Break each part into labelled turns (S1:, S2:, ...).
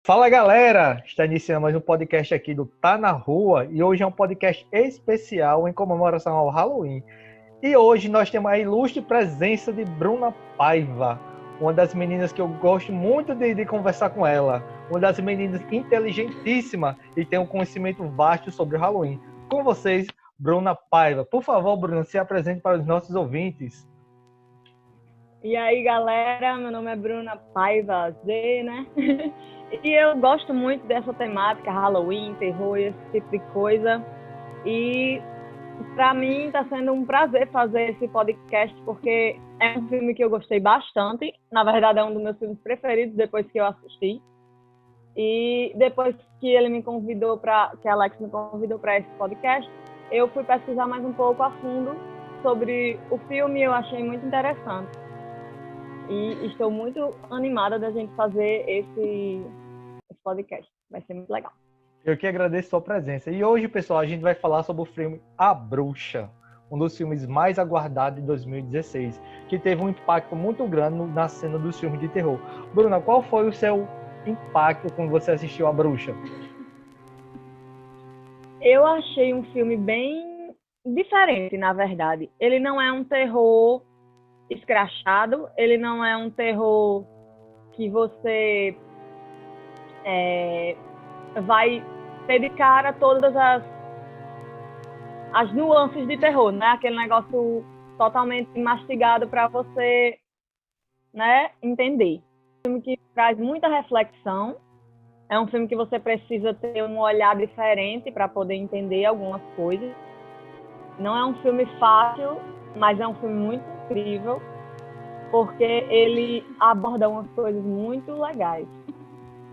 S1: Fala galera, está iniciando mais um podcast aqui do Tá na Rua e hoje é um podcast especial em comemoração ao Halloween. E hoje nós temos a ilustre presença de Bruna Paiva, uma das meninas que eu gosto muito de conversar com ela, uma das meninas inteligentíssima e tem um conhecimento vasto sobre o Halloween. Com vocês, Bruna Paiva. Por favor, Bruna, se apresente para os nossos ouvintes.
S2: E aí, galera, meu nome é Bruna Paiva Z, né? E eu gosto muito dessa temática, Halloween, terror, esse tipo de coisa. E para mim está sendo um prazer fazer esse podcast, porque é um filme que eu gostei bastante. Na verdade, é um dos meus filmes preferidos depois que eu assisti. E depois que ele me convidou que a Alex me convidou para esse podcast, eu fui pesquisar mais um pouco a fundo sobre o filme e eu achei muito interessante. E estou muito animada da gente fazer esse podcast. Vai ser muito legal.
S1: Eu que agradeço a sua presença. E hoje, pessoal, a gente vai falar sobre o filme A Bruxa, um dos filmes mais aguardados de 2016, que teve um impacto muito grande na cena dos filmes de terror. Bruna, qual foi o seu impacto quando você assistiu A Bruxa?
S2: Eu achei um filme bem diferente, na verdade. Ele não é um terror escrachado, ele não é um terror que você vai ter de cara todas as nuances de terror, né? Aquele negócio totalmente mastigado para você, né, entender. É um filme que traz muita reflexão, é um filme que você precisa ter um olhar diferente para poder entender algumas coisas. Não é um filme fácil, mas é um filme muito incrível, porque ele aborda umas coisas muito legais,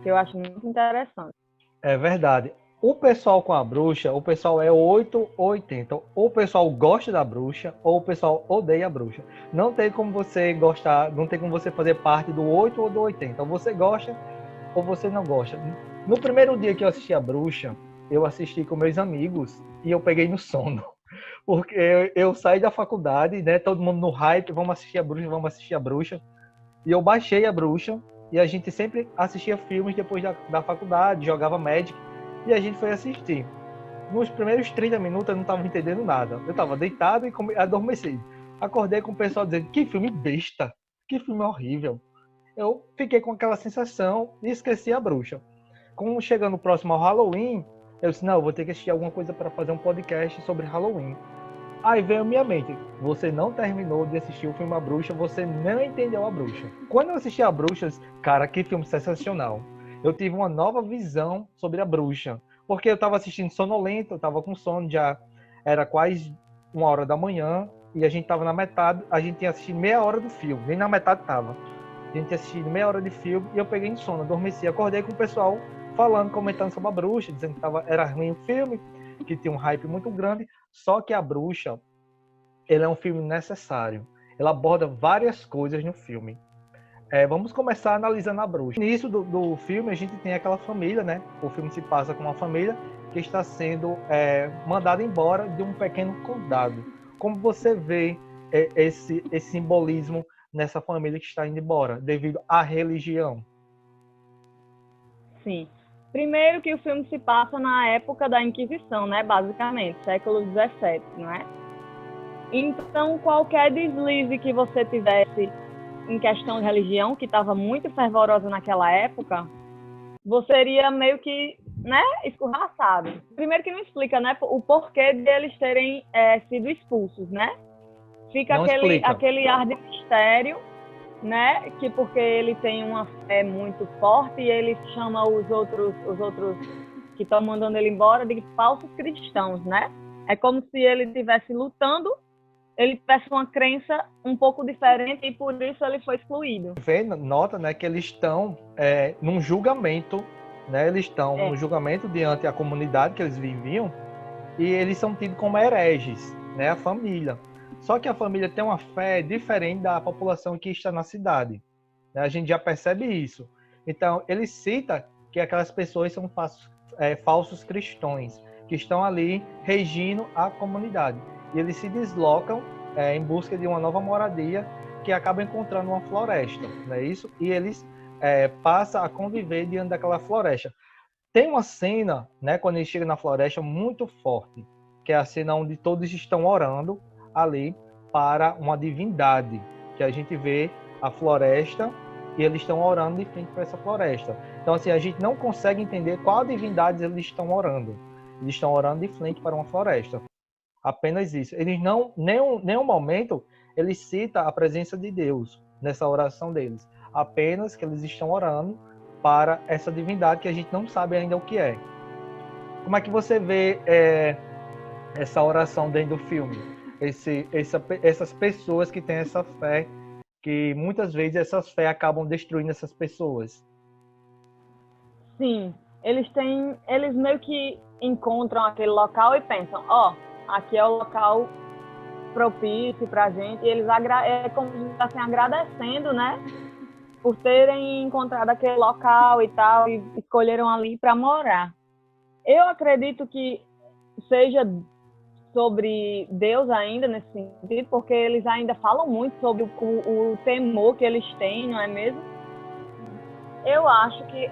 S2: que eu acho muito interessante.
S1: É verdade. O pessoal com A Bruxa, o pessoal é 8 ou 80. Ou o pessoal gosta da bruxa, ou o pessoal odeia a bruxa. Não tem como você gostar, não tem como você fazer parte do 8 ou do 80. Ou você gosta, ou você não gosta. No primeiro dia que eu assisti A Bruxa, eu assisti com meus amigos e eu peguei no sono. Porque eu saí da faculdade, né? Todo mundo no hype, vamos assistir A Bruxa, vamos assistir A Bruxa. E eu baixei A Bruxa e a gente sempre assistia filmes depois da faculdade, jogava Magic e a gente foi assistir. Nos primeiros 30 minutos eu não estava entendendo nada. Eu estava deitado e adormeci. Acordei com o pessoal dizendo, que filme besta, que filme horrível. Eu fiquei com aquela sensação e esqueci A Bruxa. Como chegando próximo ao Halloween, eu disse, não, eu vou ter que assistir alguma coisa para fazer um podcast sobre Halloween. Aí veio à minha mente, você não terminou de assistir o filme A Bruxa, você não entendeu A Bruxa. Quando eu assisti A Bruxa, cara, que filme sensacional. Eu tive uma nova visão sobre A Bruxa, porque eu estava assistindo sonolento, eu estava com sono, já era quase 1h da manhã, e a gente estava na metade, a gente tinha assistido meia hora do filme, nem na metade estava. A gente tinha assistido meia hora de filme, e eu peguei em sono, adormeci, acordei com o pessoal falando, comentando sobre A Bruxa, dizendo que era ruim o filme, que tinha um hype muito grande, só que A Bruxa, ele é um filme necessário. Ela aborda várias coisas no filme. Vamos começar analisando A Bruxa. No início do filme, a gente tem aquela família, né? O filme se passa com uma família que está sendo mandada embora de um pequeno condado. Como você vê esse simbolismo nessa família que está indo embora, devido à religião?
S2: Sim. Primeiro que o filme se passa na época da Inquisição, né? Basicamente, século XVII, não é? Então, qualquer deslize que você tivesse em questão de religião, que estava muito fervorosa naquela época, você seria meio que, né, escorraçado. Primeiro que não explica, né, o porquê deles terem sido expulsos, né? Fica aquele ar de mistério, né? Que porque ele tem uma fé muito forte e ele chama os outros que estão mandando ele embora de falsos cristãos, né? É como se ele estivesse lutando, ele tivesse uma crença um pouco diferente e por isso ele foi excluído.
S1: Nota, né, que eles estão num julgamento, né? Eles estão no julgamento diante da comunidade que eles viviam e eles são tidos como hereges, né? A família. Só que a família tem uma fé diferente da população que está na cidade, né? A gente já percebe isso. Então, ele cita que aquelas pessoas são falsos cristãos, que estão ali regindo a comunidade. E eles se deslocam em busca de uma nova moradia, que acabam encontrando uma floresta, não é isso? E eles passa a conviver diante daquela floresta. Tem uma cena, né, quando ele chega na floresta, muito forte, que é a cena onde todos estão orando ali para uma divindade, que a gente vê a floresta e eles estão orando de frente para essa floresta. Então, assim, a gente não consegue entender qual divindade eles estão orando. Eles estão orando de frente para uma floresta. Apenas isso. Eles não, nenhum momento, eles citam a presença de Deus nessa oração deles. Apenas que eles estão orando para essa divindade que a gente não sabe ainda o que é. Como é que você vê essa oração dentro do filme? Essas pessoas que têm essa fé, que muitas vezes essas fé acabam destruindo essas pessoas.
S2: Sim, eles meio que encontram aquele local e pensam, aqui é o local propício pra gente, e eles como assim, agradecendo, né, por terem encontrado aquele local e tal, e escolheram ali para morar. Eu acredito que seja sobre Deus ainda nesse sentido, porque eles ainda falam muito sobre o temor que eles têm, não é mesmo? Eu acho que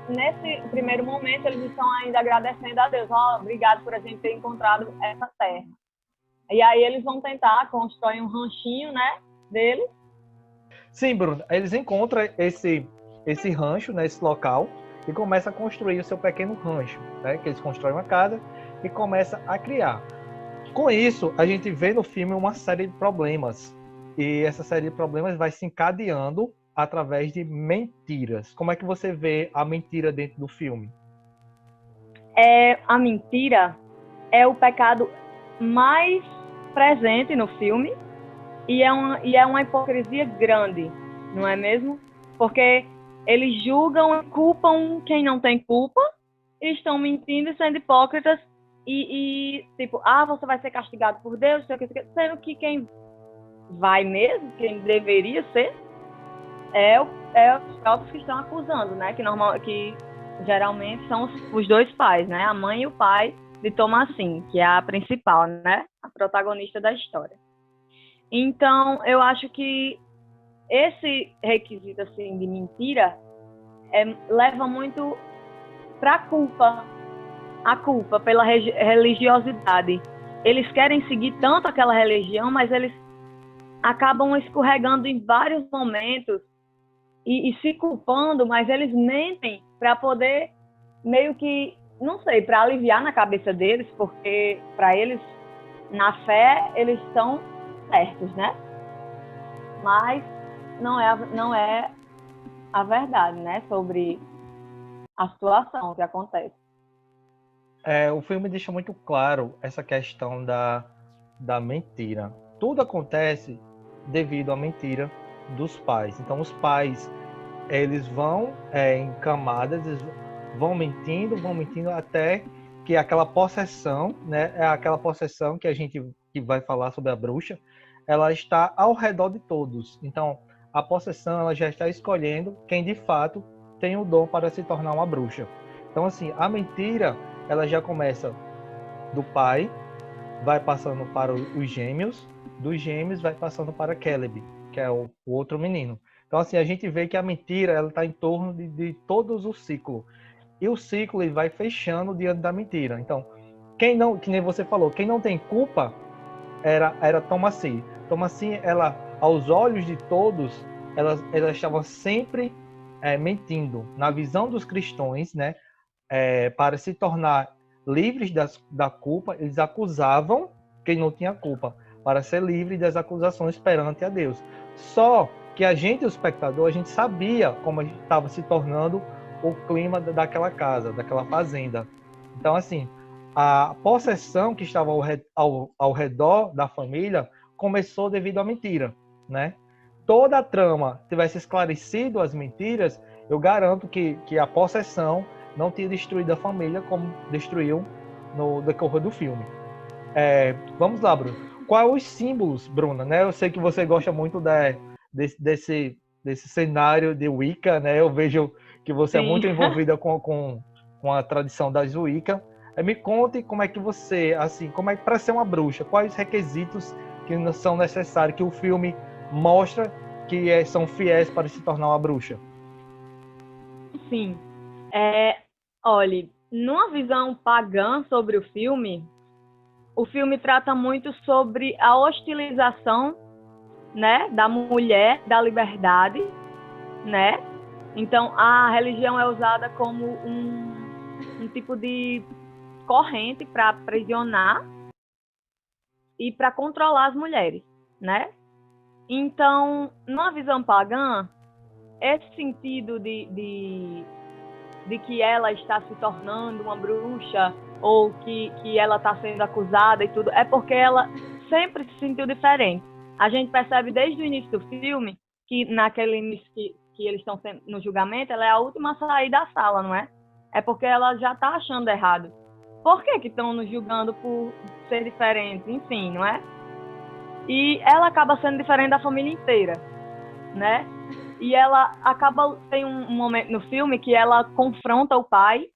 S2: nesse primeiro momento eles estão ainda agradecendo a Deus. Obrigado por a gente ter encontrado essa terra. E aí eles vão tentar construir um ranchinho, né, deles.
S1: Sim, Bruno. Eles encontram esse rancho, né, esse local, e começam a construir o seu pequeno rancho, né, que eles constroem uma casa e começam a criar. Com isso, a gente vê no filme uma série de problemas. E essa série de problemas vai se encadeando através de mentiras. Como é que você vê a mentira dentro do filme?
S2: A mentira é o pecado mais presente no filme e é uma hipocrisia grande, não é mesmo? Porque eles julgam e culpam quem não tem culpa e estão mentindo e sendo hipócritas e tipo, você vai ser castigado por Deus, sendo que quem vai mesmo, quem deveria ser, é os próprios que estão acusando, né? Que geralmente são os dois pais, né? A mãe e o pai de Thomasin, que é a principal, né? A protagonista da história. Então, eu acho que esse requisito assim de mentira leva muito para a culpa pela religiosidade. Eles querem seguir tanto aquela religião, mas eles acabam escorregando em vários momentos e se culpando, mas eles mentem para poder meio que, não sei, para aliviar na cabeça deles, porque para eles, na fé, eles estão certos, né? Mas não é a verdade, né? Sobre a situação que acontece.
S1: O filme deixa muito claro essa questão da mentira. Tudo acontece devido à mentira dos pais. Então, os pais, eles vão em camadas, eles vão mentindo até que aquela possessão, né, é aquela possessão que a gente que vai falar sobre a bruxa, ela está ao redor de todos. Então, a possessão, ela já está escolhendo quem de fato tem o dom para se tornar uma bruxa. Então, assim, a mentira, ela já começa do pai, vai passando para os gêmeos, dos gêmeos vai passando para Caleb, que é o outro menino. Então, assim, a gente vê que a mentira, ela está em torno de todos o ciclo. E o ciclo ele vai fechando diante da mentira. Então, quem não, que nem você falou, quem não tem culpa era Thomasin. Thomasin, ela, aos olhos de todos, ela estava sempre mentindo. Na visão dos cristãos, né, para se tornar livres da culpa, eles acusavam quem não tinha culpa, para ser livre das acusações perante a Deus. Só que a gente, o espectador, a gente sabia como estava se tornando o clima daquela casa, daquela fazenda. Então, assim, a possessão que estava ao redor da família começou devido à mentira, né? Toda a trama tivesse esclarecido as mentiras, eu garanto que a possessão não tinha destruído a família como destruiu no decorrer do filme. Vamos lá, Bruno. Quais os símbolos, Bruna? Né? Eu sei que você gosta muito desse cenário de Wicca, né? Eu vejo que você Sim. é muito envolvida com a tradição das Wicca. Me conte como é que você, assim, como é que para ser uma bruxa, quais os requisitos que são necessários, que o filme mostra que são fiéis para se tornar uma bruxa?
S2: Sim. Olhe, numa visão pagã sobre o filme trata muito sobre a hostilização, né, da mulher, da liberdade, né? Então, a religião é usada como um tipo de corrente para aprisionar e para controlar as mulheres, né? Então, numa visão pagã, esse sentido de que ela está se tornando uma bruxa ou que ela está sendo acusada e tudo, é porque ela sempre se sentiu diferente. A gente percebe desde o início do filme que naquele início que eles estão no julgamento, ela é a última a sair da sala, não é? É porque ela já está achando errado. Por que estão nos julgando por ser diferente? Enfim, não é? E ela acaba sendo diferente da família inteira, né? E ela acaba... Tem um momento no filme que ela confronta o pai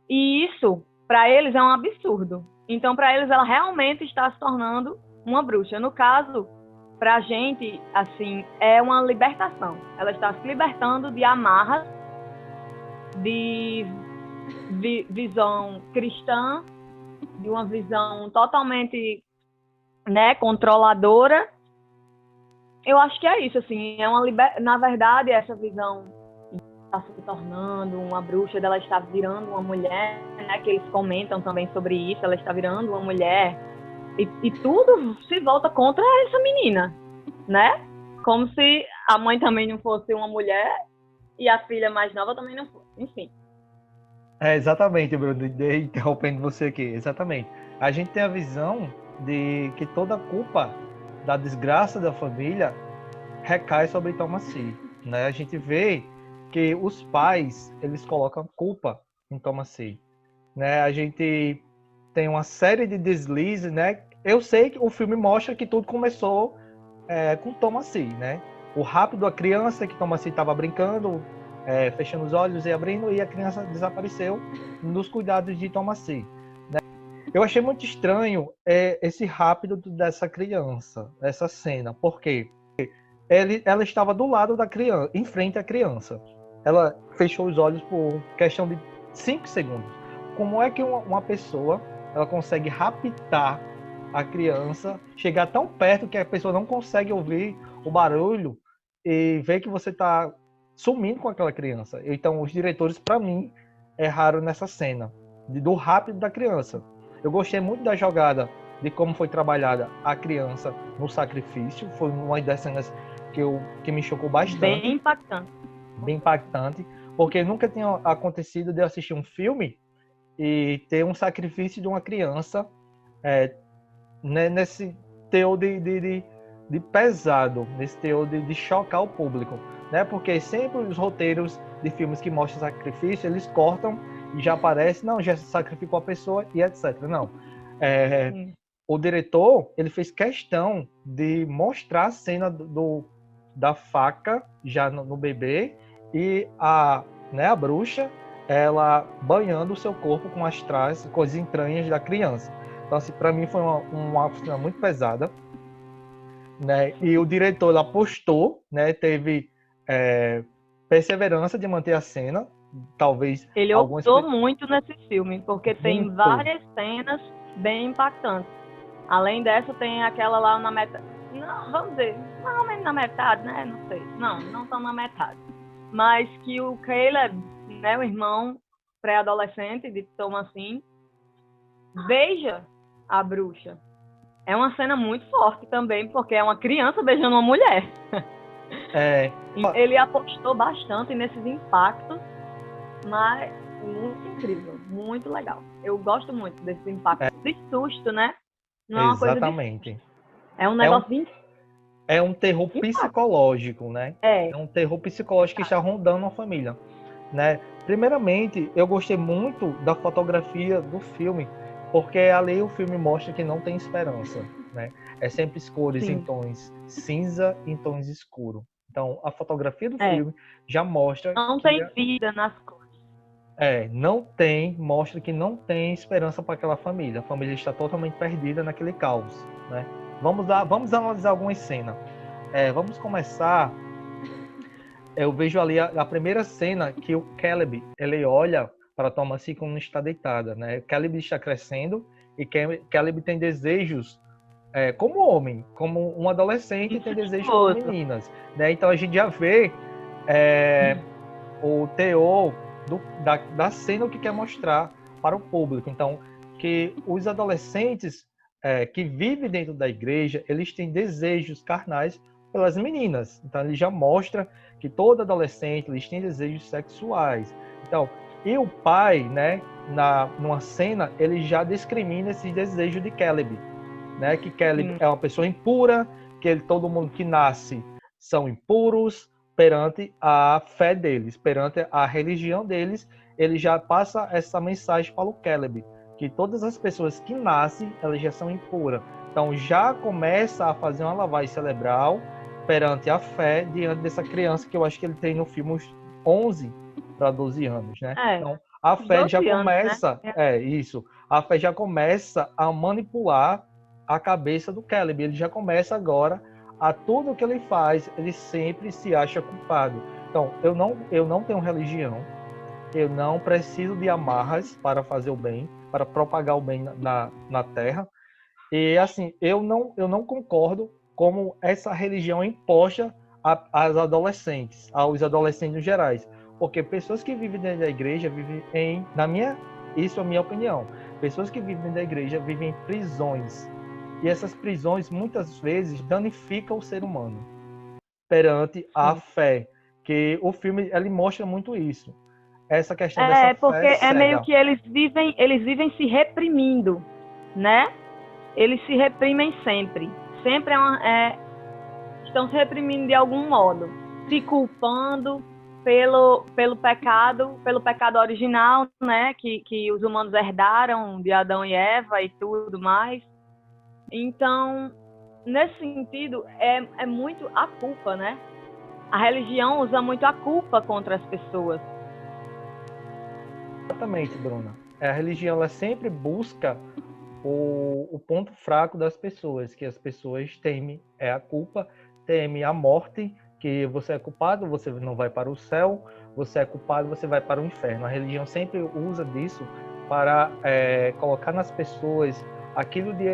S2: e isso, para eles, é um absurdo. Então, para eles, ela realmente está se tornando uma bruxa. No caso, para a gente, assim, é uma libertação. Ela está se libertando de amarras, de visão cristã, de uma visão totalmente, né, controladora. Eu acho que é isso, assim, na verdade, essa visão está se tornando uma bruxa, dela está virando uma mulher, né, que eles comentam também sobre isso, ela está virando uma mulher, e tudo se volta contra essa menina, né? Como se a mãe também não fosse uma mulher e a filha mais nova também não fosse, enfim.
S1: Exatamente, Bruno, interrompendo você aqui, exatamente. A gente tem a visão de que toda a culpa da desgraça da família recai sobre Thomasin, né? A gente vê que os pais, eles colocam culpa em Thomasin, né? A gente tem uma série de deslizes, né? Eu sei que o filme mostra que tudo começou com Thomasin, né? O rápido, a criança que Thomasin estava brincando, fechando os olhos e abrindo, e a criança desapareceu nos cuidados de Thomasin. Eu achei muito estranho esse rápido dessa criança, essa cena, porque ela estava do lado da criança, em frente à criança. Ela fechou os olhos por questão de 5 segundos. Como é que uma pessoa ela consegue raptar a criança, chegar tão perto que a pessoa não consegue ouvir o barulho e ver que você está sumindo com aquela criança? Então, os diretores, para mim, erraram nessa cena, do rápido da criança. Eu gostei muito da jogada, de como foi trabalhada a criança no sacrifício. Foi uma das cenas que me chocou bastante.
S2: Bem impactante.
S1: Bem impactante, porque nunca tinha acontecido de eu assistir um filme e ter um sacrifício de uma criança nesse teor de pesado, nesse teor de chocar o público, né? Porque sempre os roteiros de filmes que mostram sacrifício, eles cortam e já aparece, não, já sacrificou a pessoa e etc. Não. O diretor, ele fez questão de mostrar a cena da faca já no bebê e a bruxa, ela banhando o seu corpo com com as entranhas da criança. Então, assim, para mim foi uma cena muito pesada, né? E o diretor apostou, né? Teve perseverança de manter a cena, talvez
S2: ele optou muito nesse filme, porque tem várias cenas bem impactantes. Além dessa, tem aquela lá na metade. Não, vamos dizer, mais ou menos na metade, né? Não sei. Não estão na metade. Mas que o Caleb, né, o irmão pré-adolescente de Thomasin, beija a bruxa. É uma cena muito forte também, porque é uma criança beijando uma mulher. Ele apostou bastante nesses impactos, mas muito incrível, muito legal. Eu gosto muito desses impactos de susto, né? Não é uma
S1: exatamente.
S2: Coisa de susto. É um negócio
S1: é um terror psicológico, né? É um terror psicológico que está rondando a família, né? Primeiramente, eu gostei muito da fotografia do filme, porque ali o filme mostra que não tem esperança, né? É sempre cores em tons cinza e em tons escuros. Então, a fotografia do filme já mostra
S2: não tem vida nas cores.
S1: Mostra que não tem esperança para aquela família. A família está totalmente perdida naquele caos, né? Vamos analisar algumas cenas. Vamos começar eu vejo ali a primeira cena que o Caleb, ele olha para Thomasin quando está deitada, né? Caleb está crescendo e Caleb tem desejos como homem, como um adolescente tem desejos por
S2: Incestuoso.
S1: meninas, né? Então a gente já vê o teor da cena o que quer mostrar para o público. Então, que os adolescentes que vivem dentro da igreja, eles têm desejos carnais pelas meninas. Então, ele já mostra que todo adolescente eles têm desejos sexuais. Então, e o pai, né, numa cena, ele já discrimina esses desejos de Caleb, né? Que Caleb é uma pessoa impura, que todo mundo que nasce são impuros perante a fé deles, perante a religião deles. Ele já passa essa mensagem para o Caleb, que todas as pessoas que nascem, elas já são impuras. Então já começa a fazer uma lavagem cerebral perante a fé diante dessa criança, que eu acho que ele tem no filme uns 11 para 12 anos, né? Então a fé já
S2: 12 anos,
S1: começa,
S2: né?
S1: isso, a fé já começa a manipular a cabeça do Caleb. Ele já começa agora a tudo que ele faz, ele sempre se acha culpado. Então, eu não tenho religião, eu não preciso de amarras para fazer o bem, para propagar o bem na terra. E assim, eu não concordo como essa religião é imposta aos aos adolescentes gerais. Porque pessoas que vivem dentro da igreja vivem isso é a minha opinião. Pessoas que vivem dentro da igreja vivem em prisões. E essas prisões muitas vezes danificam o ser humano perante a fé, que o filme ele mostra muito isso. Essa questão dessa
S2: Porque
S1: fé
S2: é meio
S1: cega.
S2: que eles vivem se reprimindo, né? Eles se reprimem sempre. Sempre estão se reprimindo de algum modo, se culpando pelo pecado original, né? Que os humanos herdaram de Adão e Eva e tudo mais. Então, nesse sentido, é muito a culpa, né? A religião usa muito a culpa contra as pessoas.
S1: Exatamente, Bruna. A religião ela sempre busca o ponto fraco das pessoas, que as pessoas temem a culpa, temem a morte, que você é culpado, você não vai para o céu, você é culpado, você vai para o inferno. A religião sempre usa disso para colocar nas pessoas aquilo de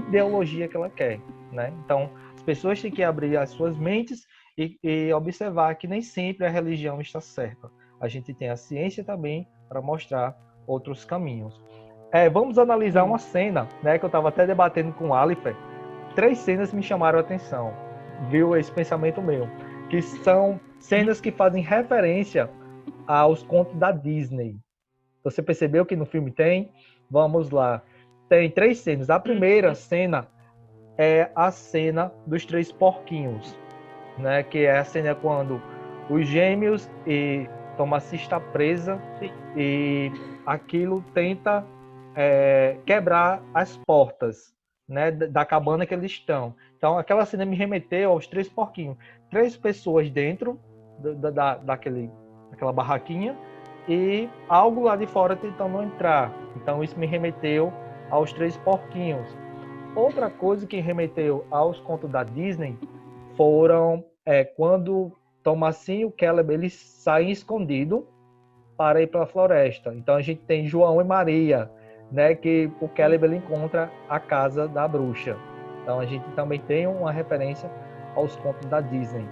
S1: ideologia que ela quer, né? Então, as pessoas têm que abrir as suas mentes e observar que nem sempre a religião está certa. A gente tem a ciência também para mostrar outros caminhos. Vamos analisar uma cena, né, que eu estava até debatendo com o Alifer. 3 cenas me chamaram a atenção, viu esse pensamento meu, que são cenas que fazem referência aos contos da Disney. Você percebeu que no filme tem? Vamos lá. Tem 3 cenas. A primeira cena é a cena dos 3 porquinhos, né, que é a cena quando os gêmeos e Thomasin está presa. Sim. E aquilo tenta quebrar as portas, né, da cabana que eles estão. Então aquela cena me remeteu aos 3 porquinhos, 3 pessoas dentro daquela barraquinha e algo lá de fora tentando entrar. Então isso me remeteu aos 3 porquinhos. Outra coisa que remeteu aos contos da Disney foram quando Thomasin e o Caleb eles saem escondidos para ir para a floresta. Então a gente tem João e Maria, né, que o Caleb ele encontra a casa da bruxa. Então a gente também tem uma referência aos contos da Disney.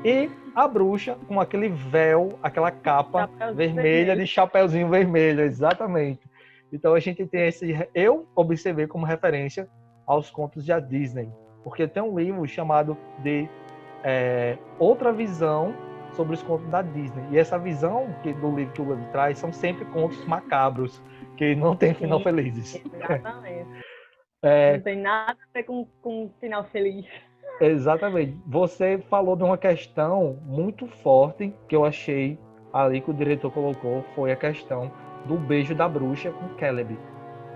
S1: E a bruxa com aquele véu, aquela capa vermelha de chapeuzinho vermelho, exatamente. Então a gente tem eu observei como referência aos contos da Disney, porque tem um livro chamado de Outra Visão sobre os contos da Disney. E essa visão do livro que o livro traz são sempre contos macabros, que não tem final feliz.
S2: Exatamente. Não tem nada a ver com um final feliz.
S1: Exatamente. Você falou de uma questão muito forte que eu achei ali que o diretor colocou, foi a questão do beijo da bruxa com Caleb.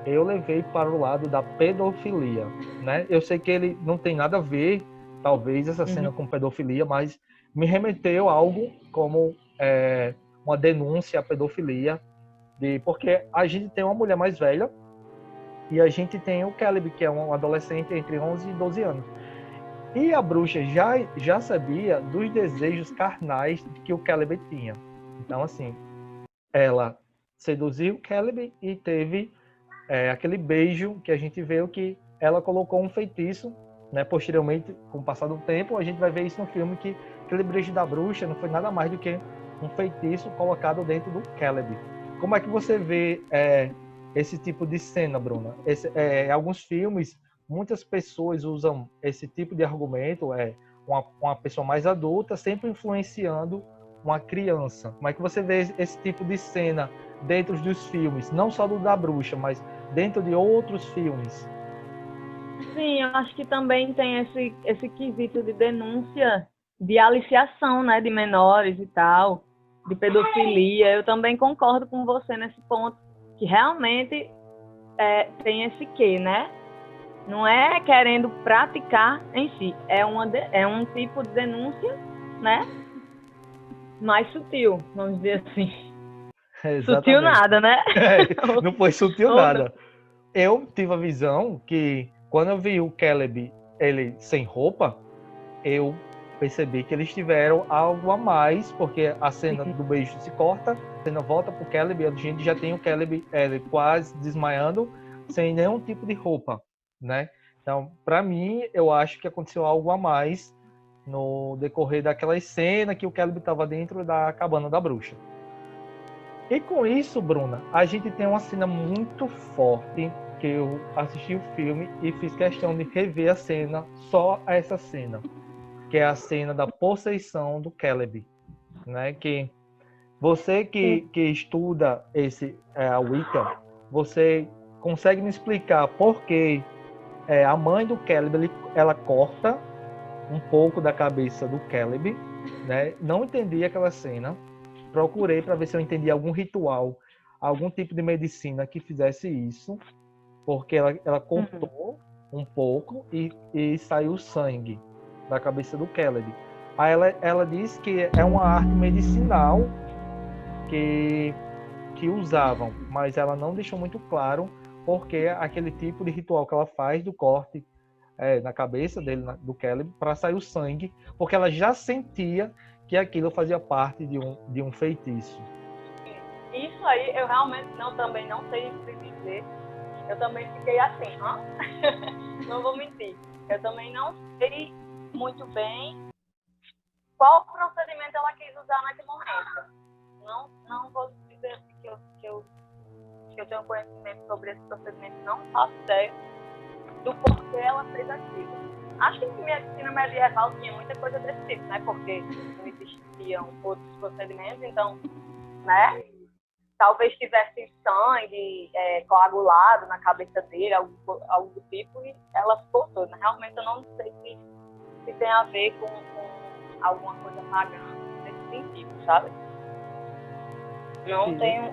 S1: Eu levei para o lado da pedofilia, né? Eu sei que ele não tem nada a ver, talvez, essa cena com pedofilia, mas me remeteu a algo como uma denúncia à pedofilia, porque a gente tem uma mulher mais velha e a gente tem o Caleb, que é um adolescente entre 11 e 12 anos. E a bruxa já sabia dos desejos carnais que o Caleb tinha. Então, assim, ela seduziu o Caleb e teve aquele beijo que a gente vê que ela colocou um feitiço, né? Posteriormente, com o passar do tempo, a gente vai ver isso no filme, que aquele beijo da bruxa não foi nada mais do que um feitiço colocado dentro do Caleb. Como é que você vê esse tipo de cena, Bruna? Em alguns filmes, muitas pessoas usam esse tipo de argumento, uma pessoa mais adulta sempre influenciando uma criança. Como é que você vê esse tipo de cena dentro dos filmes, não só do da bruxa, mas dentro de outros filmes?
S2: Sim, eu acho que também tem esse quesito de denúncia de aliciação, né, de menores e tal, de pedofilia. Eu também concordo com você nesse ponto, que realmente tem esse quê, né? Não é querendo praticar em si, é um tipo de denúncia, né? Mais sutil, vamos dizer assim. Sutil
S1: Exatamente.
S2: nada, né?
S1: Não foi sutil
S2: Ou não.
S1: nada. Eu tive a visão que, quando eu vi o Caleb ele sem roupa, eu percebi que eles tiveram algo a mais, porque a cena do beijo se corta, a cena volta pro Caleb, e a gente já tem o Caleb quase desmaiando, sem nenhum tipo de roupa, né? Então, para mim, eu acho que aconteceu algo a mais no decorrer daquela cena que o Caleb estava dentro da cabana da bruxa. E com isso, Bruna, a gente tem uma cena muito forte, que eu assisti o filme e fiz questão de rever a cena, só essa cena, que é a cena da possessão do Caleb, né? Que você que estuda a Wicca, você consegue me explicar por que a mãe do Caleb ela corta um pouco da cabeça do Caleb, né? Não entendi aquela cena. Procurei para ver se eu entendia algum ritual, algum tipo de medicina que fizesse isso, porque ela cortou um pouco e saiu sangue da cabeça do Caleb. Aí ela diz que é uma arte medicinal que usavam, mas ela não deixou muito claro porque aquele tipo de ritual que ela faz do corte na cabeça dele, do Caleb, para sair o sangue, porque ela já sentia que aquilo fazia parte de um feitiço.
S2: Isso aí eu realmente também não sei dizer. Eu também fiquei assim, não vou mentir. Eu também não sei muito bem qual procedimento ela quis usar naquele momento. Não vou dizer que eu tenho conhecimento sobre esse procedimento, não faço ideia do porquê ela fez aquilo. Acho que em medicina medieval tinha muita coisa desse tipo, né? Porque não existiam outros procedimentos, então, né? Talvez tivesse sangue coagulado na cabeça dele, algo do tipo, e ela ficou toda. Realmente eu não sei se tem a ver com alguma coisa pagã nesse sentido, sabe? Não tenho.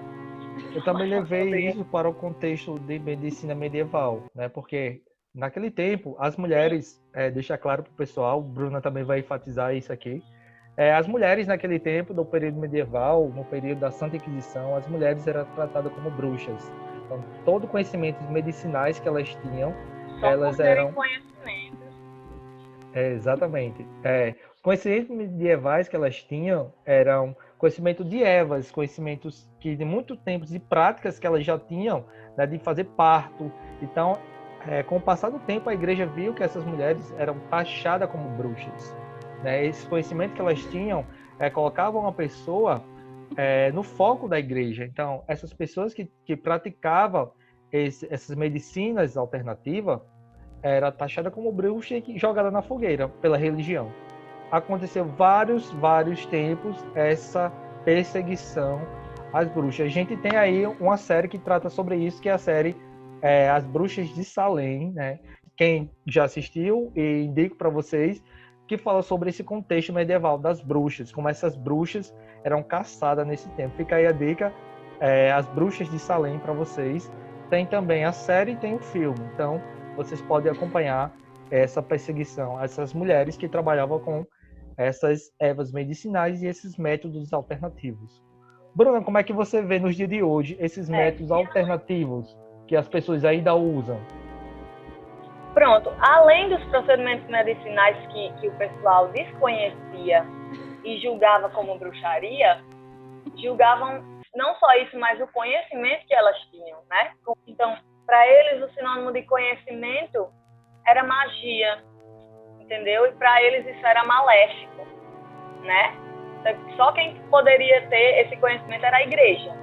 S1: Eu também levei isso para o contexto de medicina medieval, né? Porque naquele tempo, as mulheres, deixa claro para o pessoal, Bruna também vai enfatizar isso aqui, as mulheres naquele tempo, do período medieval, no período da Santa Inquisição, as mulheres eram tratadas como bruxas. Então, todo conhecimento medicinais que elas tinham,
S2: Só
S1: elas
S2: por terem
S1: eram...
S2: conhecimentos.
S1: Exatamente. Conhecimentos medievais que elas tinham eram conhecimento de ervas, conhecimentos que de muito tempo, de práticas que elas já tinham, né, de fazer parto. Então, com o passar do tempo, a igreja viu que essas mulheres eram taxadas como bruxas, né? Esse conhecimento que elas tinham colocavam a pessoa no foco da igreja. Então, essas pessoas que praticavam essas medicinas alternativas era taxada como bruxa e jogada na fogueira pela religião. Aconteceu vários tempos essa perseguição às bruxas. A gente tem aí uma série que trata sobre isso, que é a série As Bruxas de Salem, né? Quem já assistiu, e indico para vocês, que fala sobre esse contexto medieval das bruxas, como essas bruxas eram caçadas nesse tempo. Fica aí a dica, As Bruxas de Salem para vocês. Tem também a série e tem o filme. Então, vocês podem acompanhar essa perseguição, essas mulheres que trabalhavam com essas ervas medicinais e esses métodos alternativos. Bruna, como é que você vê nos dias de hoje esses métodos alternativos que as pessoas ainda usam?
S2: Pronto, além dos procedimentos medicinais que o pessoal desconhecia e julgava como bruxaria, julgavam não só isso, mas o conhecimento que elas tinham, né? Então, para eles, o sinônimo de conhecimento era magia, entendeu? E para eles isso era maléfico, né? Só quem poderia ter esse conhecimento era a igreja.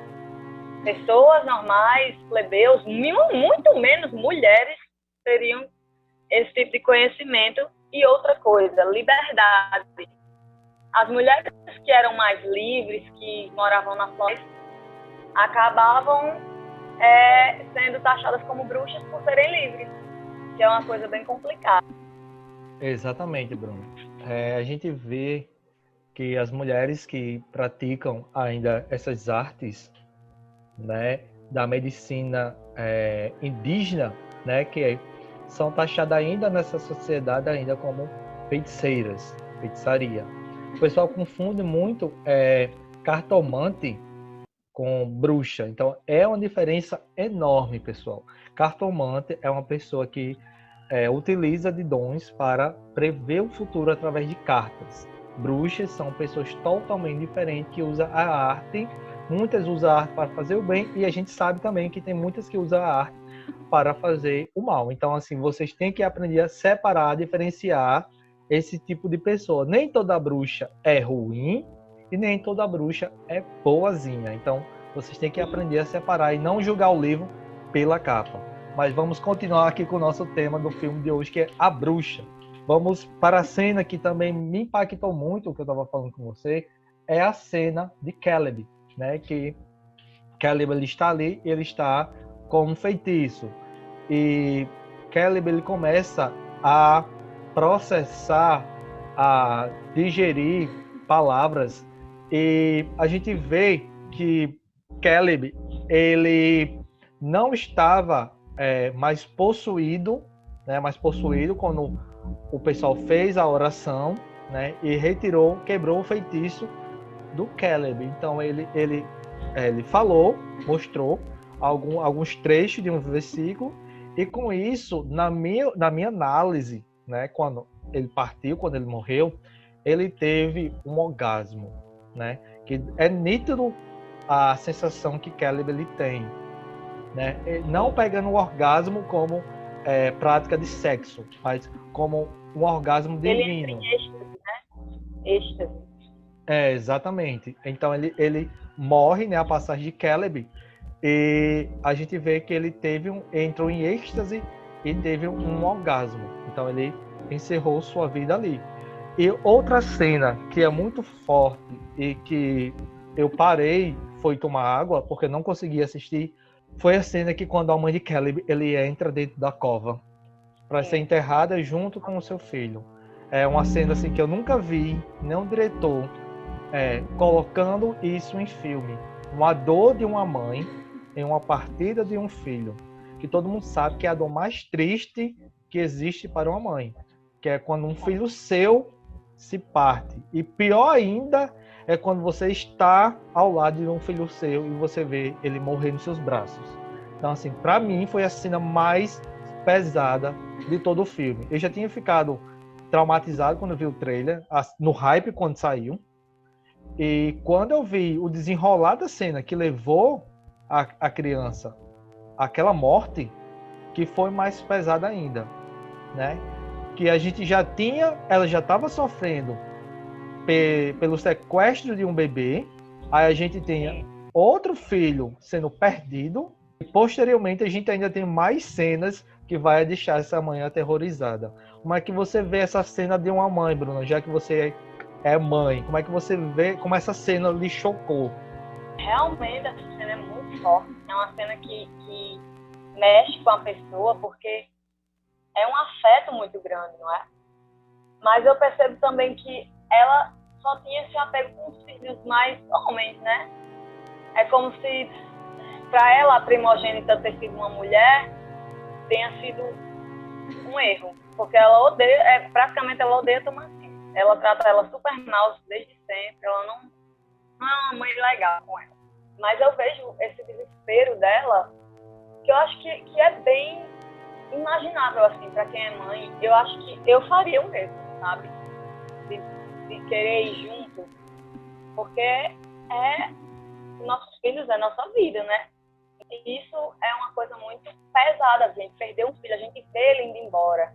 S2: Pessoas normais, plebeus, muito menos mulheres teriam esse tipo de conhecimento. E outra coisa, liberdade. As mulheres que eram mais livres, que moravam na floresta, acabavam sendo taxadas como bruxas por serem livres, que é uma coisa bem complicada.
S1: Exatamente, Bruno. A gente vê que as mulheres que praticam ainda essas artes, né, da medicina indígena, né, que são taxadas ainda nessa sociedade ainda como feiticeiras, feitiçaria. O pessoal confunde muito cartomante com bruxa. Então, é uma diferença enorme, pessoal. Cartomante é uma pessoa que utiliza de dons para prever o futuro através de cartas. Bruxas são pessoas totalmente diferentes que usam a arte. Muitas usam a arte para fazer o bem e a gente sabe também que tem muitas que usam a arte para fazer o mal. Então, assim, vocês têm que aprender a separar, a diferenciar esse tipo de pessoa. Nem toda bruxa é ruim e nem toda bruxa é boazinha. Então, vocês têm que aprender a separar e não julgar o livro pela capa. Mas vamos continuar aqui com o nosso tema do filme de hoje, que é A Bruxa. Vamos para a cena que também me impactou muito, o que eu estava falando com você, é a cena de Caleb, né? Que Caleb ele está ali, ele está com um feitiço. E Caleb ele começa a processar, a digerir palavras. E a gente vê que Caleb ele não estava mais possuído, né? Mais possuído quando o pessoal fez a oração, né? E retirou, quebrou o feitiço do Caleb. Então ele falou, mostrou alguns trechos de um versículo, e com isso, na minha análise, né, quando ele partiu, quando ele morreu, ele teve um orgasmo, né, que é nítido a sensação que Caleb ele tem, né, não pegando o orgasmo como prática de sexo, mas como um orgasmo divino.
S2: Ele entra em êxtase, né? Êxtase.
S1: Exatamente. Então ele morre, né, a passagem de Caleb, e a gente vê que ele entrou em êxtase e teve um orgasmo. Então ele encerrou sua vida ali. E outra cena que é muito forte e que eu parei, foi tomar água, porque não consegui assistir, foi a cena que quando a mãe de Caleb ele entra dentro da cova para ser enterrada junto com o seu filho. É uma cena assim que eu nunca vi nenhum diretor colocando isso em filme. Uma dor de uma mãe em uma partida de um filho, que todo mundo sabe que é a dor mais triste que existe para uma mãe, que é quando um filho seu se parte. E pior ainda é quando você está ao lado de um filho seu e você vê ele morrer nos seus braços. Então, assim, para mim foi a cena mais pesada de todo o filme. Eu já tinha ficado traumatizado quando eu vi o trailer, no hype quando saiu. E quando eu vi o desenrolar da cena que levou a criança àquela morte, que foi mais pesada ainda, né? Que a gente ela já estava sofrendo pelo sequestro de um bebê, aí a gente tem outro filho sendo perdido, e posteriormente a gente ainda tem mais cenas que vai deixar essa mãe aterrorizada. Como é que você vê essa cena de uma mãe, Bruna, já que você é mãe? Como é que você vê, como essa cena lhe chocou?
S2: Realmente essa cena é muito forte, é uma cena que mexe com a pessoa, porque é um afeto muito grande, não é? Mas eu percebo também que ela só tinha esse apego com os filhos mais homens, né? É como se, para ela, a primogênita ter sido uma mulher tenha sido um erro, porque ela odeia, praticamente ela odeia Tomatinho. Ela trata ela super mal desde sempre, ela não é uma mãe legal com ela. Mas eu vejo esse desespero dela, que eu acho que é bem imaginável, assim, para quem é mãe. Eu acho que eu faria o mesmo, sabe? De querer ir junto, porque nossos filhos é nossa vida, né? E isso é uma coisa muito pesada, a gente perder um filho, a gente vê ele indo embora.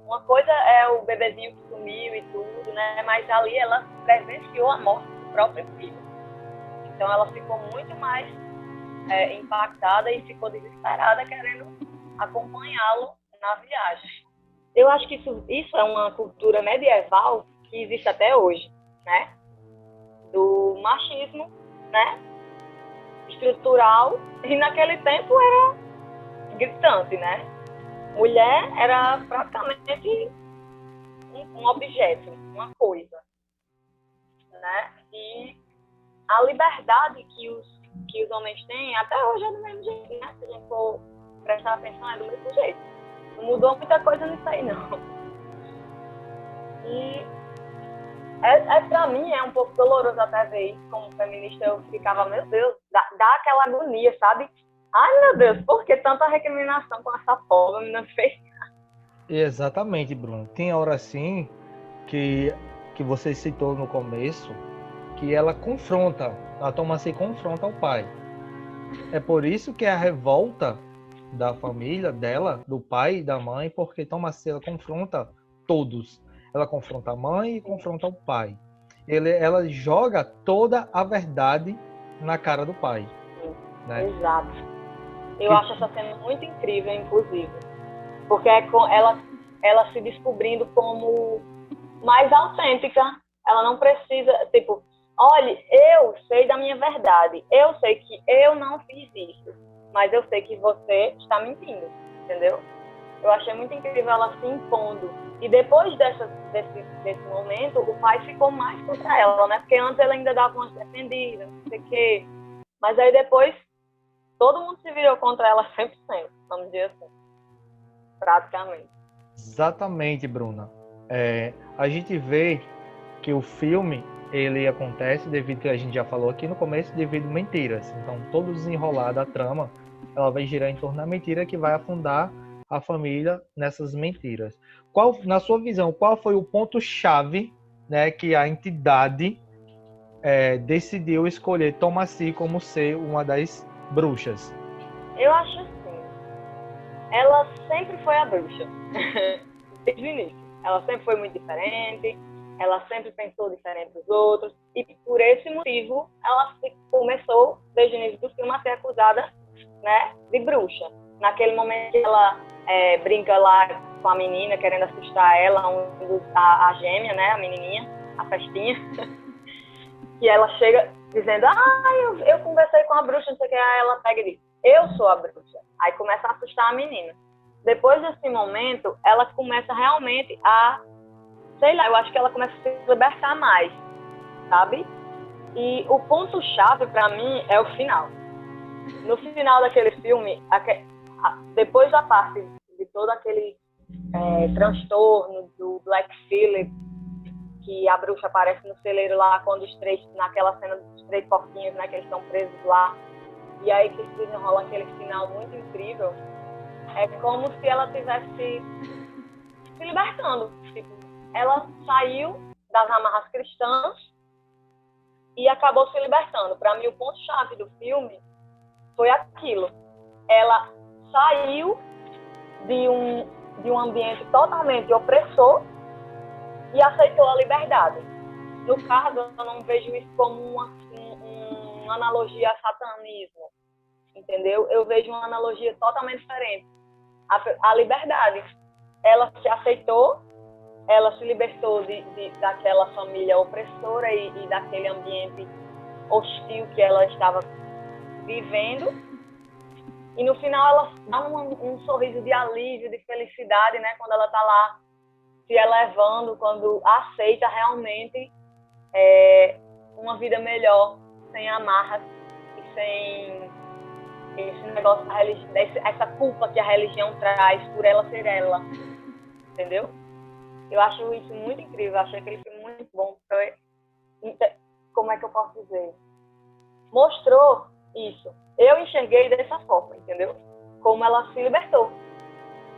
S2: Uma coisa é o bebezinho que sumiu e tudo, né? Mas ali ela presenciou a morte do próprio filho. Então ela ficou muito mais impactada e ficou desesperada querendo acompanhá-lo na viagem. Eu acho que isso é uma cultura medieval que existe até hoje, né? Do machismo, né? Estrutural, e naquele tempo era gritante, né? Mulher era praticamente um objeto, uma coisa, né? E a liberdade que os homens têm, até hoje é do mesmo jeito, né? Se a gente for prestar atenção, é do mesmo jeito. Não mudou muita coisa nisso aí, não. E pra mim é um pouco doloroso até ver isso. Como feminista, eu ficava, meu Deus, dá aquela agonia, sabe? Ai, meu Deus, por que tanta recriminação com essa pobre menina feia?
S1: Exatamente, Bruno. Tem hora assim que você citou no começo, que ela confronta, a Thomasin confronta o pai. É por isso que é a revolta da família dela, do pai e da mãe, porque Thomasin ela confronta todos. Ela confronta a mãe e confronta o pai. Ela joga toda a verdade na cara do pai. Né?
S2: Exato. Eu acho essa cena muito incrível, inclusive. Porque é com ela se descobrindo como mais autêntica. Ela não precisa, tipo, olha, eu sei da minha verdade. Eu sei que eu não fiz isso. Mas eu sei que você está mentindo, entendeu? Eu achei muito incrível ela se impondo. E depois desse momento, o pai ficou mais contra ela, né? Porque antes ela ainda dava umas defendidas, não sei o quê. Mas aí depois, todo mundo se virou contra ela 100%, vamos dizer assim. Praticamente.
S1: Exatamente, Bruna. A gente vê que o filme ele acontece devido, que a gente já falou aqui no começo, devido a mentiras. Então, todo desenrolar da trama, ela vai girar em torno da mentira que vai afundar a família nessas mentiras. Na sua visão, qual foi o ponto-chave, né, que a entidade decidiu escolher Thomasin como ser uma das bruxas?
S2: Eu acho assim, ela sempre foi a bruxa, desde o início. Ela sempre foi muito diferente, ela sempre pensou diferente dos outros, e por esse motivo ela começou, desde o início do filme, a ser acusada, né, de bruxa. Naquele momento que ela brinca lá com a menina, querendo assustar ela, a gêmea, né, a menininha, a festinha, que ela chega dizendo, eu conversei com a bruxa, não sei o que, aí ela pega e diz, eu sou a bruxa. Aí começa a assustar a menina. Depois desse momento, ela começa realmente a, sei lá, eu acho que ela começa a se libertar mais, sabe? E o ponto-chave pra mim é o final. No final daquele filme, depois da parte de todo aquele transtorno do Black Phillip, que a bruxa aparece no celeiro lá, quando naquela cena dos 3 porquinhos, né, que eles estão presos lá, e aí que se desenrola aquele final muito incrível, é como se ela estivesse se libertando. Tipo, ela saiu das amarras cristãs e acabou se libertando. Para mim, o ponto-chave do filme foi aquilo. Ela saiu de um ambiente totalmente opressor e aceitou a liberdade. No caso, eu não vejo isso como uma analogia a satanismo, entendeu? Eu vejo uma analogia totalmente diferente. A liberdade. Ela se aceitou, ela se libertou daquela família opressora e daquele ambiente hostil que ela estava vivendo. E no final ela dá um sorriso de alívio, de felicidade, né? Quando ela está lá se elevando, quando aceita realmente uma vida melhor, sem amarras e sem esse negócio da religião, essa culpa que a religião traz por ela ser ela, entendeu? Eu acho isso muito incrível, eu achei aquele filme muito bom. Como é que eu posso dizer? Mostrou isso. Eu enxerguei dessa forma, entendeu? Como ela se libertou.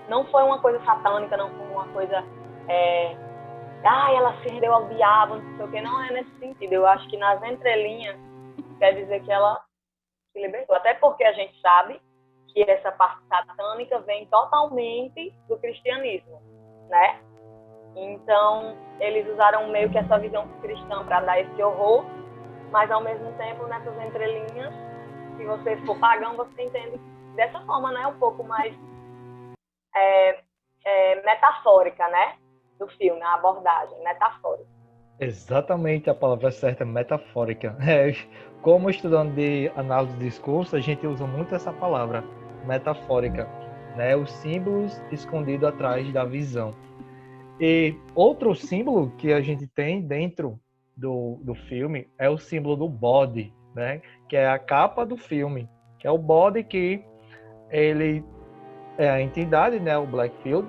S2: não foi uma coisa satânica, não foi uma coisa... ela se rendeu ao diabo, não sei o que. Não é nesse sentido. Eu acho que nas entrelinhas quer dizer que ela se libertou. Até porque a gente sabe que essa parte satânica vem totalmente do cristianismo, né? Então, eles usaram meio que essa visão cristã para dar esse horror, mas ao mesmo tempo, nessas entrelinhas, se você for pagão, você entende dessa forma, né? Um pouco mais metafórica, né? Do filme, a abordagem metafórica.
S1: Exatamente, a palavra certa é metafórica. Como estudante de análise de discurso, a gente usa muito essa palavra, metafórica, né? Os símbolos escondidos atrás da visão. E outro símbolo que a gente tem dentro do filme é o símbolo do bode, né? Que é a capa do filme, que é o bode que ele é a entidade, né? O Blackfield,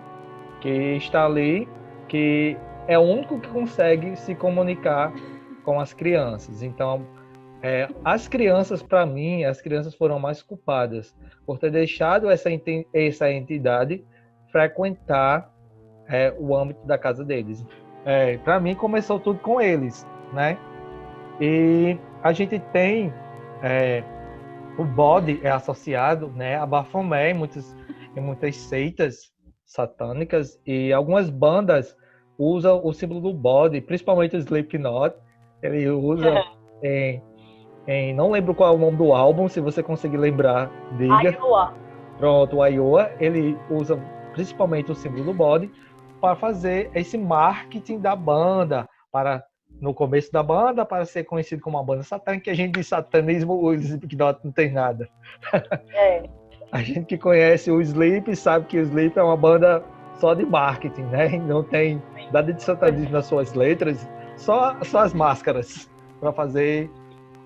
S1: que está ali, que é o único que consegue se comunicar com as crianças. Então, as crianças, para mim, as crianças foram mais culpadas por ter deixado essa entidade frequentar o âmbito da casa deles. Para mim, começou tudo com eles, né? E a gente tem o bode é associado, né, a Baphomet em muitas seitas satânicas, e algumas bandas usam o símbolo do bode, principalmente o Slipknot. Ele usa não lembro qual é o nome do álbum, se você conseguir lembrar, diga.
S2: Iowa.
S1: Pronto, o Iowa, ele usa principalmente o símbolo do bode para fazer esse marketing da banda, no começo da banda, para ser conhecido como uma banda satânica, que a gente diz satanismo, o Slipknot não tem nada. A gente que conhece o Sleep sabe que o Sleep é uma banda só de marketing, né? Não tem nada de satanismo nas suas letras, só as máscaras para fazer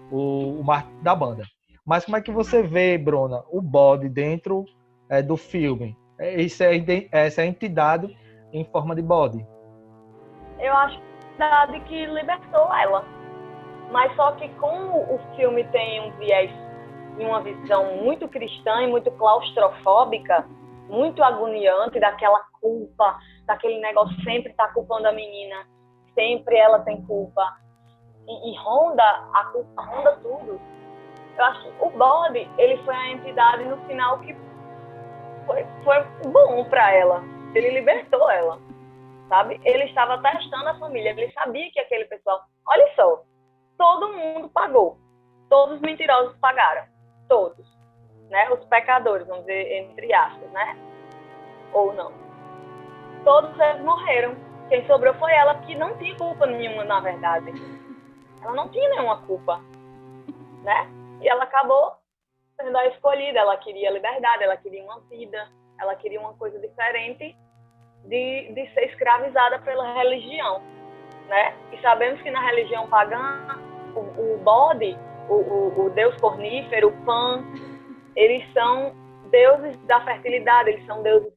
S1: o marketing da banda. Mas como é que você vê, Bruna, o bode dentro do filme? Essa é a entidade em forma de bode.
S2: Eu acho que é a entidade que libertou ela. Mas só que como o filme tem um viés e uma visão muito cristã e muito claustrofóbica, muito agoniante, daquela culpa, daquele negócio sempre tá culpando a menina, sempre ela tem culpa, e ronda a culpa, ronda tudo. Eu acho que o bode, ele foi a entidade no final que foi bom para ela. Ele libertou ela, sabe? Ele estava testando a família, ele sabia que aquele pessoal... Olha só, todo mundo pagou. Todos os mentirosos pagaram. Todos. Né? Os pecadores, vamos dizer, entre aspas, né? Ou não. Todos eles morreram. Quem sobrou foi ela, que não tinha culpa nenhuma, na verdade. Ela não tinha nenhuma culpa, né? E ela acabou sendo a escolhida. Ela queria liberdade, ela queria uma vida, ela queria uma coisa diferente de ser escravizada pela religião, né? E sabemos que na religião pagã, o bode, o deus cornífero, o Pan, eles são deuses da fertilidade, eles são deuses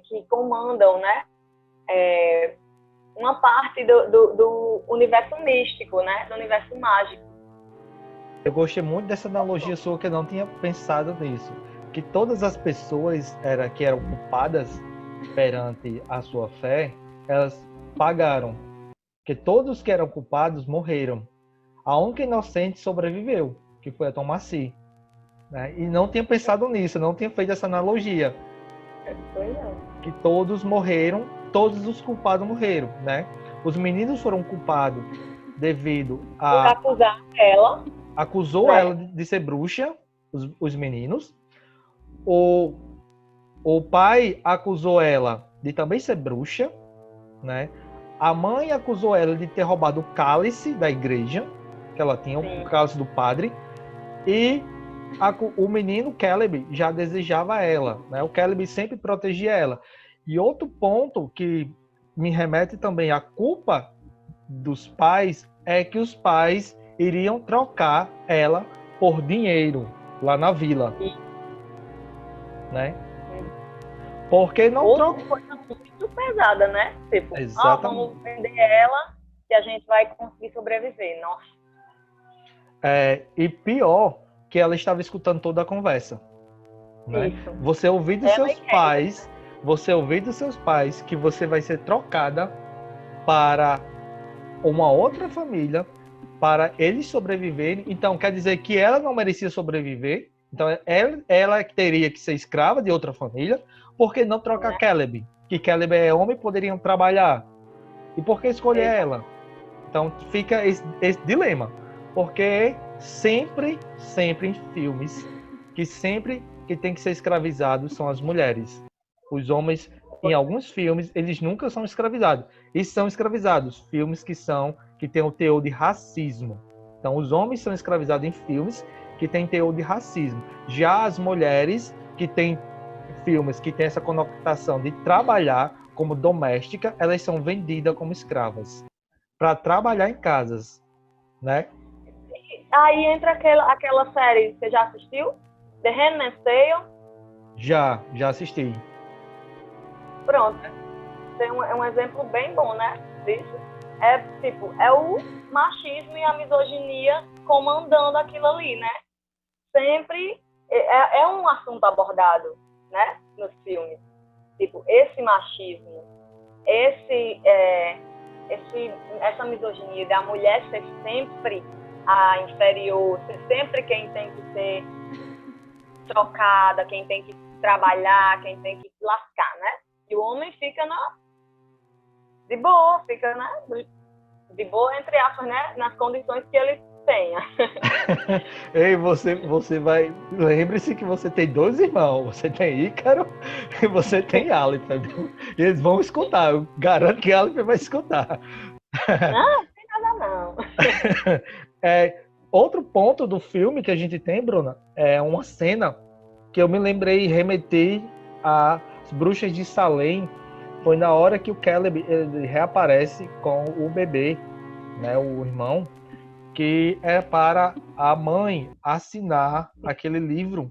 S2: que comandam, né? Uma parte do universo místico, né? Do universo mágico.
S1: Eu gostei muito dessa analogia sua, que eu não tinha pensado nisso. Que todas as pessoas que eram culpadas perante a sua fé, elas pagaram. Que todos que eram culpados morreram. A única inocente sobreviveu, que foi a Tomassi. Né? E não tinha pensado nisso, não tinha feito essa analogia. Que todos morreram, todos os culpados morreram, né? Os meninos foram culpados devido a...
S2: acusar ela.
S1: Acusou ela de ser bruxa, os meninos. O pai acusou ela de também ser bruxa, né? A mãe acusou ela de ter roubado o cálice da igreja, que ela tinha, o cálice do padre. E o menino Caleb já desejava ela, né? O Caleb sempre protegia ela. E outro ponto que me remete também à culpa dos pais é que os pais iriam trocar ela por dinheiro lá na vila, né? Porque não
S2: outra coisa muito pesada, né? Tipo, vamos vender ela que a gente vai conseguir sobreviver. Nossa.
S1: E pior que ela estava escutando toda a conversa, né? Você ouvir dos seus pais você ouvir dos seus pais que você vai ser trocada para uma outra família, para eles sobreviverem. Então, quer dizer que ela não merecia sobreviver. Então, ela teria que ser escrava de outra família. Por que não trocar Caleb? Que Caleb é homem e poderiam trabalhar. E por que escolher ela? Então, fica esse dilema. Porque sempre em filmes, que tem que ser escravizados são as mulheres. Os homens, em alguns filmes, eles nunca são escravizados. E são escravizados. Filmes que têm o teor de racismo. Então, os homens são escravizados em filmes que têm teor de racismo. Já as mulheres, que têm filmes que têm essa conotação de trabalhar como doméstica, elas são vendidas como escravas para trabalhar em casas, né?
S2: Aí entra aquela série, você já assistiu? The Handmaid's Tale?
S1: Já assisti.
S2: Pronto. Tem um exemplo bem bom, né? Disso. É o machismo e a misoginia comandando aquilo ali, né? Sempre é um assunto abordado, né? Nos filmes. Tipo, esse machismo, essa misoginia da mulher ser sempre a inferior, ser sempre quem tem que ser trocada, quem tem que trabalhar, quem tem que se lascar, né? E o homem fica de boa, de boa, entre aspas, né? Nas condições que ele tenha.
S1: Ei, você vai... Lembre-se que você tem 2 irmãos. Você tem Ícaro e você tem Aleph. E eles vão escutar. Eu garanto que Aleph vai escutar.
S2: Não tem nada não.
S1: Outro ponto do filme que a gente tem, Bruna, é uma cena que eu me lembrei e remeti às Bruxas de Salem. Foi na hora que o Caleb ele reaparece com o bebê, né, o irmão, que é para a mãe assinar aquele livro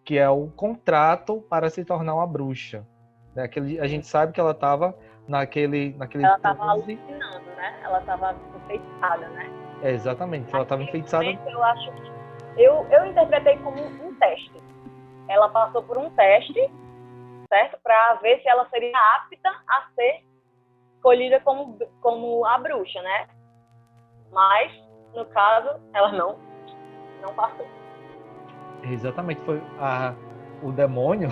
S1: que é o contrato para se tornar uma bruxa. A gente sabe que ela estava naquele
S2: ela estava alucinando, né? Ela estava enfeitiçada, né?
S1: Exatamente, ela estava enfeitiçada.
S2: Eu acho que eu interpretei como um teste. Ela passou por um teste, certo? Para ver se ela seria apta a ser escolhida como a bruxa, né? Mas, no caso, ela não passou.
S1: Exatamente, foi o demônio,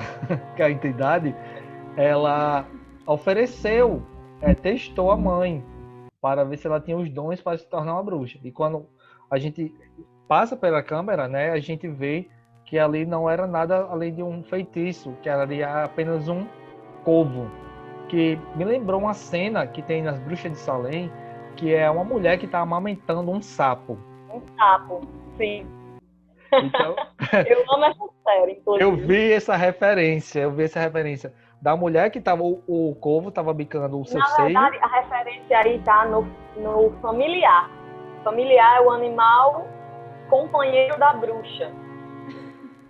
S1: que é a entidade, ela ofereceu, testou a mãe para ver se ela tinha os dons para se tornar uma bruxa. E quando a gente passa pela câmera, né, a gente vê que ali não era nada além de um feitiço, que ali era apenas um covo, que me lembrou uma cena que tem nas Bruxas de Salem, que é uma mulher que está amamentando um sapo.
S2: Um sapo, sim.
S1: Então,
S2: eu amo essa série, inclusive.
S1: Eu vi essa referência da mulher que tava, o corvo estava bicando o seu seio.
S2: Na verdade, a referência aí tá no familiar. Familiar é o animal companheiro da bruxa,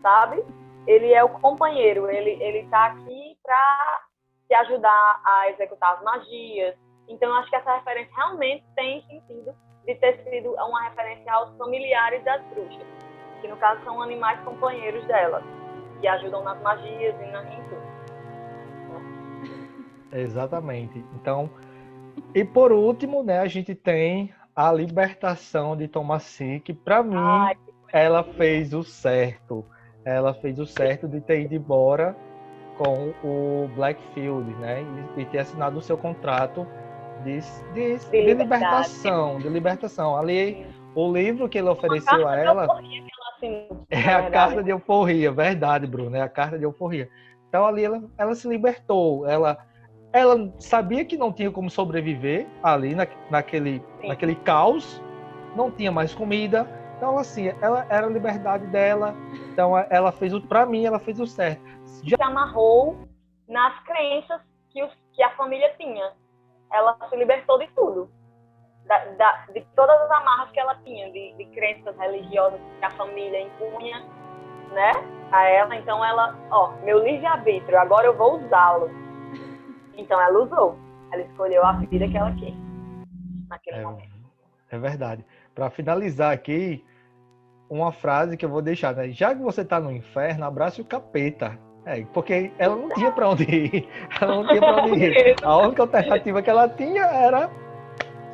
S2: sabe? Ele é o companheiro, ele tá aqui para te ajudar a executar as magias. Então, eu acho que essa referência realmente tem sentido de ter sido uma referência aos familiares das bruxas, que no caso são animais companheiros delas, que ajudam nas magias e em tudo.
S1: Exatamente. Então, e por último, né, a gente tem a libertação de Thomasin, que para mim ela fez o certo. Ela fez o certo de ter ido embora com o Blackfield, né, e ter assinado o seu contrato de libertação. Ali, o livro que ele ofereceu a ela é a carta de euforia, verdade, Bruno, é a carta de euforia. Então ali ela se libertou, ela sabia que não tinha como sobreviver ali naquele caos, não tinha mais comida, então assim, ela era a liberdade dela, então ela fez para mim ela fez o certo.
S2: Se amarrou nas crenças que a família tinha. Ela se libertou de tudo. De todas as amarras que ela tinha, de crenças religiosas que a família impunha, né, a ela. Então ela, meu livre-arbítrio, agora eu vou usá-lo. Então ela usou. Ela escolheu a vida que ela quis naquele momento.
S1: É verdade. Para finalizar aqui, uma frase que eu vou deixar, né? Já que você está no inferno, abrace o capeta. Porque ela não tinha para onde ir. Ela não tinha para onde ir. A única alternativa que ela tinha era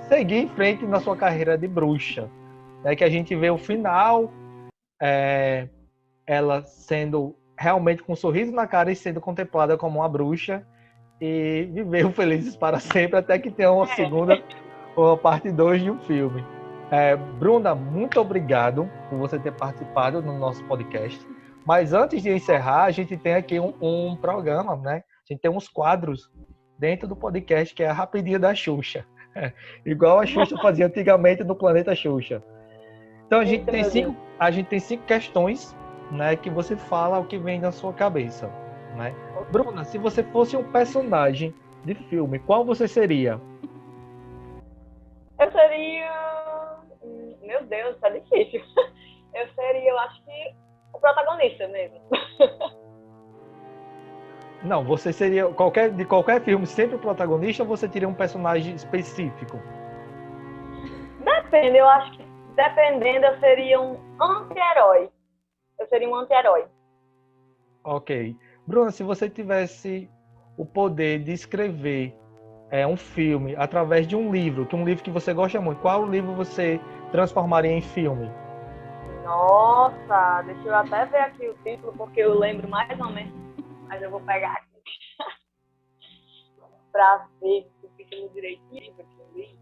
S1: seguir em frente na sua carreira de bruxa. É que a gente vê o final, ela sendo realmente com um sorriso na cara e sendo contemplada como uma bruxa e viveu felizes para sempre até que tenha uma segunda ou uma parte 2 de um filme. Bruna, muito obrigado por você ter participado no nosso podcast. Mas antes de encerrar, a gente tem aqui um programa, né? A gente tem uns quadros dentro do podcast que é a Rapidinha da Xuxa. Igual a Xuxa fazia antigamente no Planeta Xuxa. Então a gente tem cinco questões, né, que você fala o que vem na sua cabeça, né? Bruna, se você fosse um personagem de filme, qual você seria?
S2: Eu seria... Meu Deus, tá difícil. Eu acho que, o protagonista mesmo.
S1: Não, você seria de qualquer filme, sempre o protagonista, ou você teria um personagem específico?
S2: Depende, eu acho que dependendo, eu seria um anti-herói.
S1: Ok. Bruna, se você tivesse o poder de escrever um filme através de um livro que você gosta muito, qual livro você transformaria em filme?
S2: Nossa, deixa eu até ver aqui o título, porque eu lembro mais ou menos, mas eu vou pegar aqui para ver o título direitinho que eu li,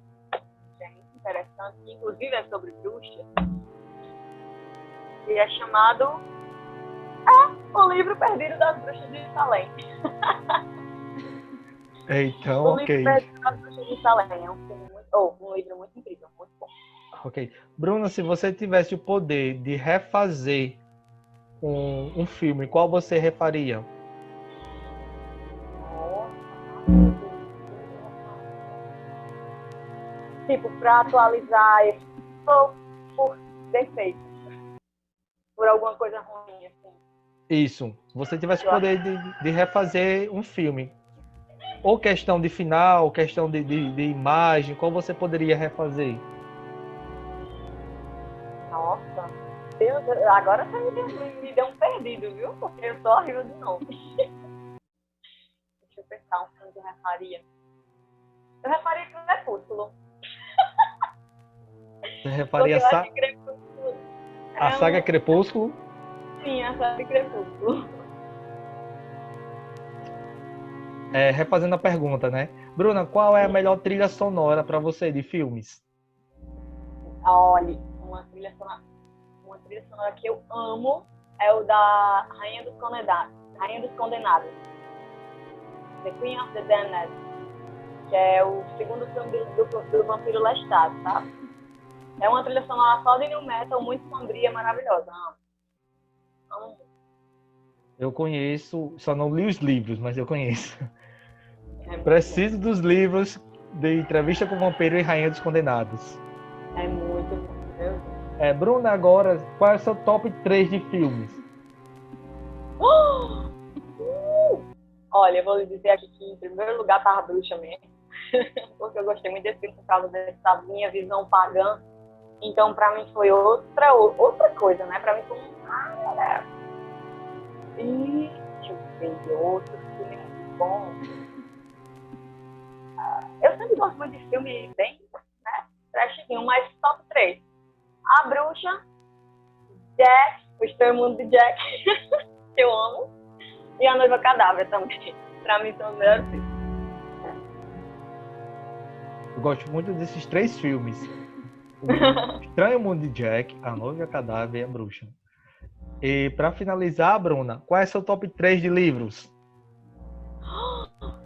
S2: que é muito interessante, inclusive é sobre bruxa, e é chamado O Livro Perdido das Bruxas de Salem.
S1: Então,
S2: O Livro Perdido das Bruxas de Salem é um livro muito incrível, muito bom.
S1: Ok. Bruna, se você tivesse o poder de refazer um filme, qual você refaria?
S2: Tipo, para atualizar ou por defeito, por alguma coisa ruim, assim.
S1: Isso. Se você tivesse o poder de refazer um filme, ou questão de final, questão de imagem, qual você poderia refazer?
S2: Nossa, Deus, agora você me deu um perdido, viu? Porque eu sou horrível de nome. Deixa eu pensar um filme que eu refaria. Eu refaria Crepúsculo.
S1: Você refaria a saga Crepúsculo?
S2: Sim, a saga Crepúsculo.
S1: Refazendo a pergunta, né? Bruna, qual é a melhor trilha sonora para você de filmes?
S2: Olha, uma trilha sonora que eu amo é o da Rainha dos Condenados. The Queen of the Damned, que é o segundo filme do Vampiro Lestat, tá? É uma trilha sonora só de new metal, muito sombria, maravilhosa. Amo.
S1: Eu conheço, só não li os livros, mas eu conheço. Preciso dos livros de Entrevista com o Vampiro e Rainha dos Condenados.
S2: É muito bom, meu.
S1: Bruna, agora, qual é o seu top 3 de filmes?
S2: Olha, eu vou lhe dizer aqui que em primeiro lugar tá a Bruxa mesmo. Porque eu gostei muito desse filme por causa dessa minha visão pagã. Então, pra mim foi outra coisa, né? Pra mim foi E deixa eu ver outro filme muito bom. Eu sempre gosto muito de filme bem, né? Trashzinho, mas top 3. A Bruxa, Jack, o Estranho Mundo de Jack, que eu amo, e A Noiva Cadáver também. Pra mim são os melhores filmes.
S1: Eu gosto muito desses 3 filmes. O Estranho Mundo de Jack, A Noiva Cadáver e A Bruxa. E para finalizar, Bruna, qual é seu top 3 de livros?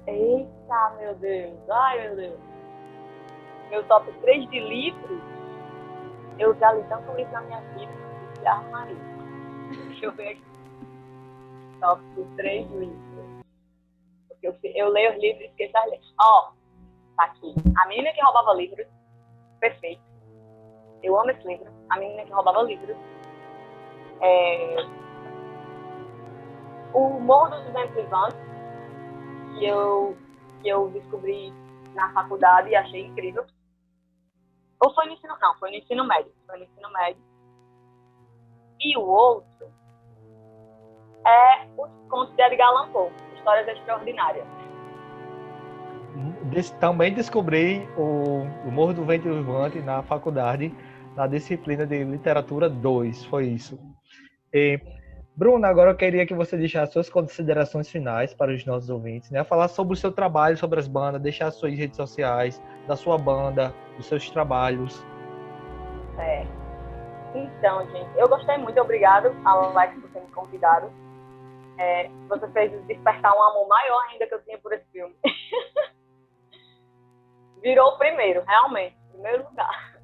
S2: Eita, meu Deus. Ai, meu Deus. Meu top 3 de livros, eu já li tanto livro na minha vida, não sei se arrumaria. Deixa eu ver aqui. Top 3 livros. Porque eu leio os livros e esqueço as letras. Tá aqui. A Menina que Roubava Livros. Perfeito. Eu amo esse livro. A Menina que Roubava Livros. O Morro dos Ventos Vivantes, que eu descobri na faculdade e achei incrível. Ou foi no ensino... Não, foi no ensino médio. E o outro... é Os Contos de Edgar Allan Poe, Histórias Extraordinárias.
S1: Também descobri o Morro do Vento Levante na faculdade, na disciplina de Literatura 2, foi isso. E, Bruna, agora eu queria que você deixasse suas considerações finais para os nossos ouvintes, né? Falar sobre o seu trabalho, sobre as bandas, deixar as suas redes sociais, da sua banda, dos seus trabalhos.
S2: Então, gente, eu gostei muito, obrigado, Alex, por ter me convidado. Você fez despertar um amor maior ainda que eu tinha por esse filme. Virou o primeiro, realmente, primeiro lugar.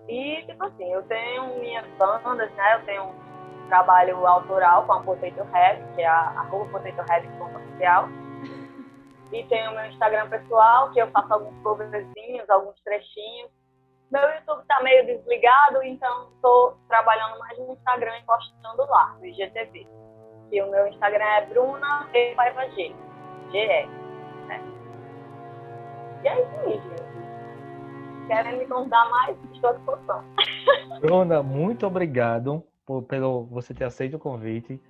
S2: E, tipo assim, eu tenho minhas bandas, né? Eu tenho um trabalho autoral com a Potato Head, que é a @PotatoHead.oficial. E tenho o meu Instagram pessoal, que eu faço alguns coverzinhos, alguns trechinhos. Meu YouTube tá meio desligado, então estou trabalhando mais no Instagram e postando lá, no IGTV. E o meu Instagram é Bruna E. Paiva G. GE. Né? E é isso aí, gente. Querem me contar mais? Estou à disposição.
S1: Bruna, muito obrigado pelo você ter aceito o convite.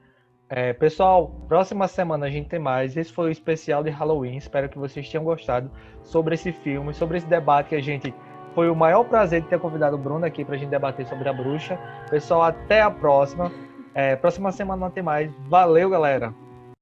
S1: Pessoal, próxima semana a gente tem mais. Esse foi o especial de Halloween. Espero que vocês tenham gostado sobre esse filme, sobre esse debate que a gente... Foi o maior prazer de ter convidado o Bruno aqui para a gente debater sobre a bruxa. Pessoal, até a próxima. Próxima semana não tem mais. Valeu, galera!